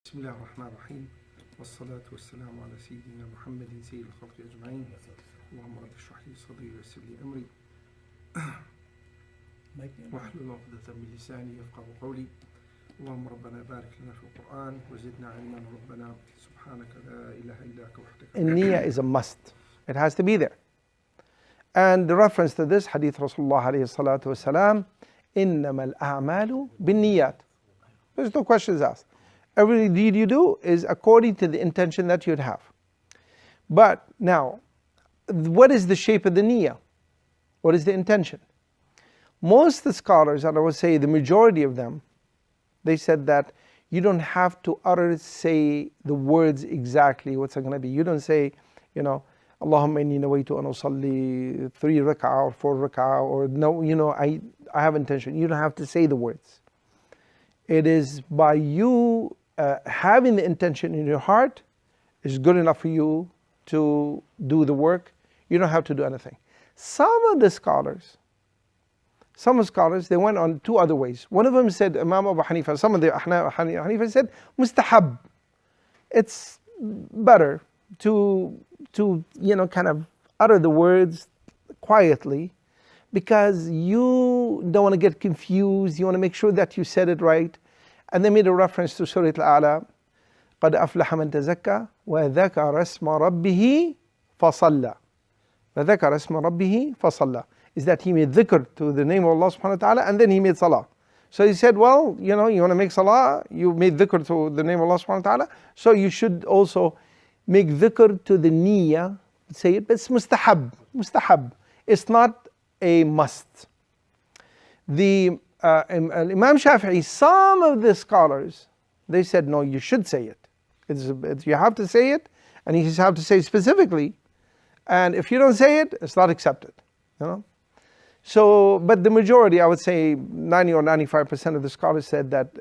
بسم الله الرحمن الرحيم والصلاة والسلام على سيدنا محمد سيد الخلق أجمعين اللهم رب اشرح لي صدري ويسر لي أمري واحلل عقدة من لساني يفقهوا قولي اللهم ربنا بارك لنا في القرآن وزدنا علما ربنا سبحانك لا إله إلا أنت وحدك. Niyyah is a must. It has to be there. And the reference to this hadith Rasulullah alayhi salatu wasalam, إِنَّمَا الْأَعْمَالُ بِالنِّيَّات. There's no questions asked. Every deed you do is according to the intention that you'd have. But now, what is the shape of the niyyah? What is the intention? Most of the scholars, and I would say the majority of them, they said that you don't have to say the words exactly what's it going to be. You don't say, Allahumma inni nawaitu an usalli 3 rak'ah or 4 rak'ah, or no, I have intention. You don't have to say the words. It is by you having the intention in your heart is good enough for you to do the work. You don't have to do anything. Some of the scholars, they went on 2 other ways. One of them said, Imam Abu Hanifa, some of the Hanifa said, mustahab. It's better to kind of utter the words quietly, because you don't want to get confused. You want to make sure that you said it right. And they made a reference to Surah Al-A'la, قَدْ أَفْلَحَ مَنْ تَزَكَّى وَذَكَرَ اسْمَ رَبِّهِ فَصَلَّى. وَذَكَرَ اسْمَ رَبِّهِ فَصَلَّى is that he made dhikr to the name of Allah subhanahu wa ta'ala, and then he made salah. So he said, well, you want to make salah, you made dhikr to the name of Allah subhanahu wa ta'ala, so you should also make dhikr to the niyyah, say it, but it's mustahab. It's not a must. The Imam Shafi'i, some of the scholars, they said, no, you should say it. You have to say it, and you have to say it specifically. And if you don't say it, it's not accepted. So, but the majority, I would say 90 or 95% of the scholars said that,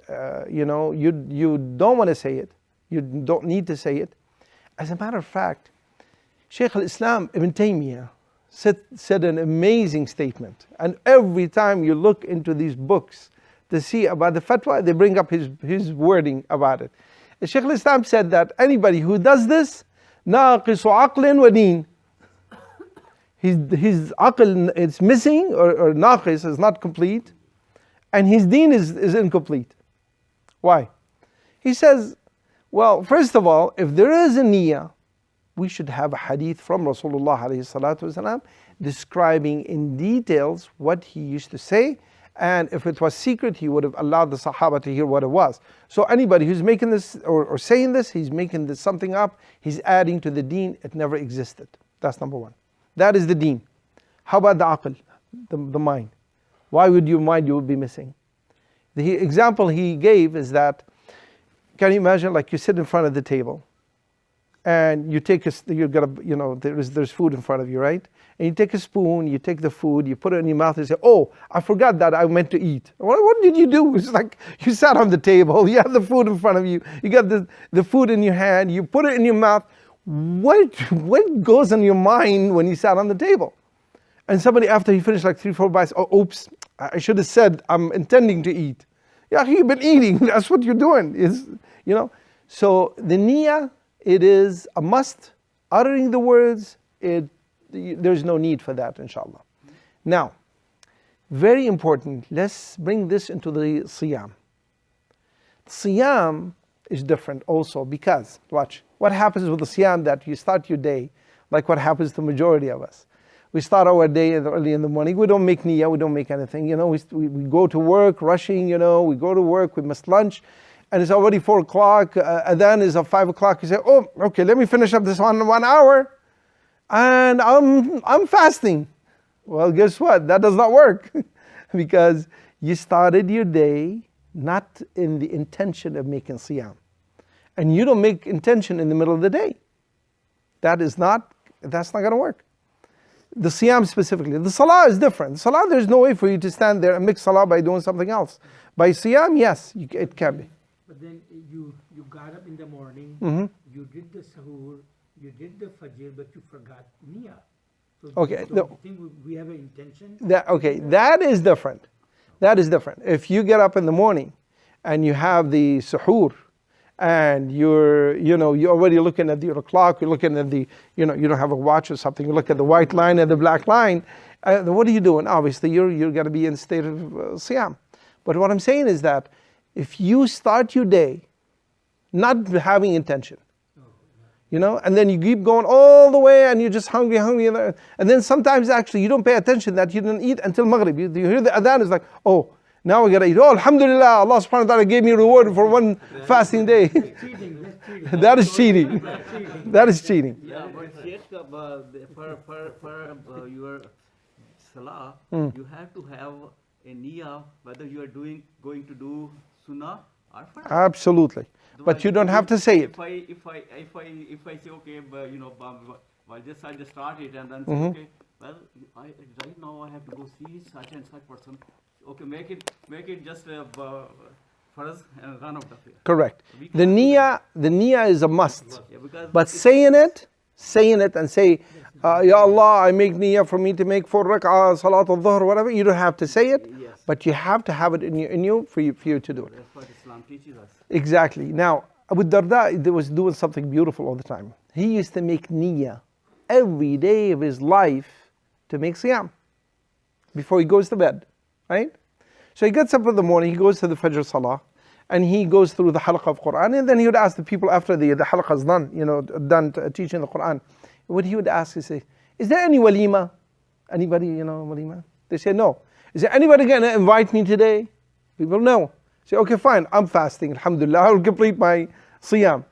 you don't want to say it. You don't need to say it. As a matter of fact, Sheikh Al-Islam Ibn Taymiyyah said an amazing statement. And every time you look into these books to see about the fatwa, they bring up his wording about it. Sheikh Al-Islam said that anybody who does this, ناقص عقل ودين. His aql is missing, or naqis is not complete, and his deen is incomplete. Why? He says, well, first of all, if there is a niyyah, we should have a hadith from Rasulullah alayhi salatu wasalam describing in details what he used to say, and if it was secret, he would have allowed the Sahaba to hear what it was. So anybody who's making this or saying this, he's making this something up, he's adding to the deen. It never existed. That's number one. That is the deen. How about the aql, the mind? Why would your mind, you would be missing? The example he gave is that, can you imagine, like you sit in front of the table, and you take there's food in front of you, right? And you take a spoon, you take the food, you put it in your mouth, and say, oh, I forgot that I meant to eat. What did you do? It's like you sat on the table, you have the food in front of you, you got the food in your hand, you put it in your mouth. What goes in your mind when you sat on the table? And somebody, after he finished like 3-4 bites, oh, oops, I should have said I'm intending to eat. Yeah, you've been eating. That's what you're doing. So the niyyah, it is a must. Uttering the words, there's no need for that, inshallah. Now, very important, let's bring this into the siyam. Siyam is different also, because, watch, what happens with the siyam, that you start your day, like what happens to the majority of us. We start our day early in the morning, we don't make niyyah, we don't make anything, we go to work, rushing, we go to work, we miss lunch, and it's already 4 o'clock, adhan is at 5 o'clock, you say, oh, okay, let me finish up this 1 hour, and I'm fasting. Well, guess what? That does not work, because you started your day not in the intention of making siyam. And you don't make intention in the middle of the day. That's not going to work. The siyam specifically. The salah is different. The salah, there's no way for you to stand there and make salah by doing something else. By siyam, yes, it can be. But then you got up in the morning, you did the sahur, you did the fajr, but you forgot niyyah. So okay, don't you think we have an intention? That is different. That is different. If you get up in the morning and you have the suhoor and you're already looking at your clock, you're looking at the, you don't have a watch or something, you look at the white line and the black line, what are you doing? Obviously, you're going to be in a state of siyam. But what I'm saying is that if you start your day not having intention, and then you keep going all the way and you're just hungry, and then sometimes actually you don't pay attention that you didn't eat until Maghrib. You hear the adhan, it's like, oh, now we gotta eat. Oh, alhamdulillah, Allah subhanahu wa ta'ala gave me a reward for one fasting day. That is cheating. That is cheating. Yeah, but Sheikh, for your salah, you have to have a niyyah whether you are going to do sunnah or farz. Absolutely. But you don't have to say it. If I say okay, I just start it and then say okay, well, right now I have to go see such and such person. Okay, make it just farz and run out of here. Correct. The niyyah is a must. Yeah, but saying it and say, Ya Allah, I make niyyah for me to make 4 rak'ah, salat al-dhuhr, whatever. You don't have to say it, yes. But you have to have it in you for you to do it. That's what Islam teaches us. Exactly. Now, Abu Darda was doing something beautiful all the time. He used to make niyyah every day of his life to make siyam before he goes to bed, right? So he gets up in the morning, he goes to the Fajr Salah, and he goes through the halaqah of Qur'an, and then he would ask the people after the halaqah is done teaching the Qur'an, what he would ask is, say, is there any walima? Anybody, walima? They say no. Is there anybody going to invite me today? People no. Say, okay, fine, I'm fasting, alhamdulillah, I'll complete my siyam.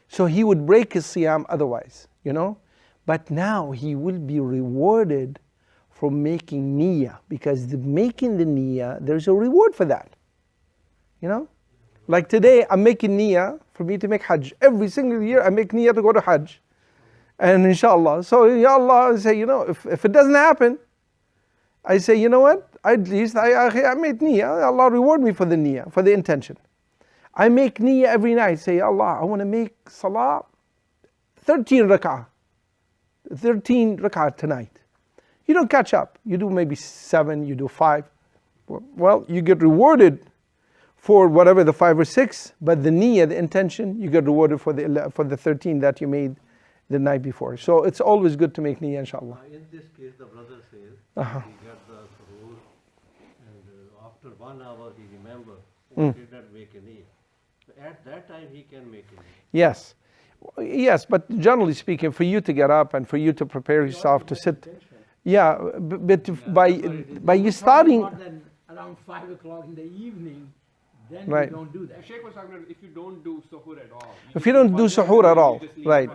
So he would break his siyam otherwise, But now he will be rewarded for making niyyah, because making the niyyah, there's a reward for that. Like today, I'm making niyyah for me to make hajj. Every single year, I make niyyah to go to hajj. And inshallah, so ya Allah, I say, if it doesn't happen, I say, you know what? At least I made niyyah. Allah reward me for the niyyah, for the intention. I make niyyah every night. Say, Allah, I want to make salah 13 rak'ah. 13 rak'ah tonight. You don't catch up. You do maybe 7, you do 5. Well, you get rewarded for whatever the 5 or 6, but the niyyah, the intention, you get rewarded for the 13 that you made the night before. So it's always good to make niyyah, inshallah. In this case, the brother says he got the suhoor, and after 1 hour he remembered and did not make a niyyah. So at that time he can make a niyyah. Yes, but generally speaking, for you to get up and for you to prepare yourself to sit, but by you starting around 5 o'clock in the evening, then right. You don't do that. Sheikh was talking about if you don't do suhoor at all. If you don't do suhoor at all, right.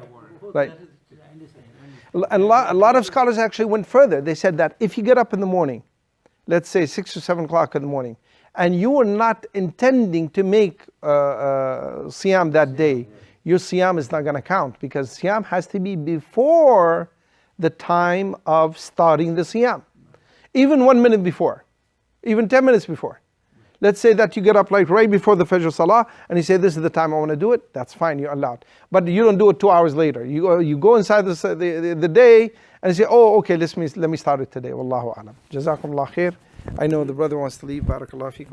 And a lot of scholars actually went further. They said that if you get up in the morning, let's say 6 or 7 o'clock in the morning, and you are not intending to make siyam that day, your siyam is not going to count, because siyam has to be before the time of starting the siyam. Even 1 minute before, even 10 minutes before. Let's say that you get up like right before the Fajr Salah and you say, this is the time I want to do it, that's fine, you're allowed. But you don't do it 2 hours later. You go inside the day and you say, oh, okay, let me start it today. Wallahu alam. Jazakumullah khair. I know the brother wants to leave. Barakallahu feekum.